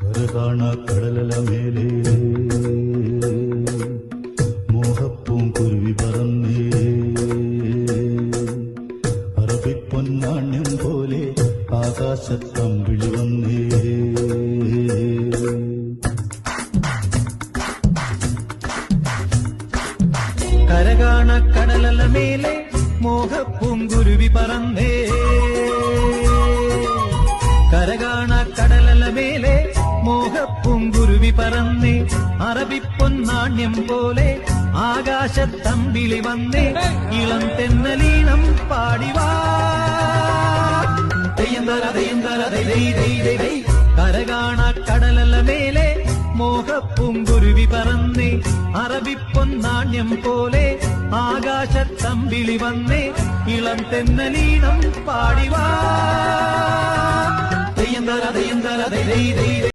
കരകാണ കടലല മേലെ മോഹപ്പൂങ്കുരുവി പറന്നേ അറബിപ്പൊന്നാണ്യം പോലെ ആകാശത്തമ്പിളി വന്നേ കരകാണ കടലല മേലെ മോഹപ്പൂങ്കുരുവി പറന്നേ കരകാണ കടലല മേലെ മോഹപ്പൂങ്കുരുവി പറന്നേ അറബിപ്പൊന്നാണ്യം പോലെ ആകാശത്തമ്പിളി വന്നേ ഇളം തെന്നലീണം പാടിവാ കരകാണ കടലല മേലെ മോഹപ്പൂങ്കുരുവി പറന്നേ അറബിപ്പൊന്നാണ്യം പോലെ ആകാശത്തമ്പിളി വന്നേ ഇളം തെന്നലീണം പാടിവാ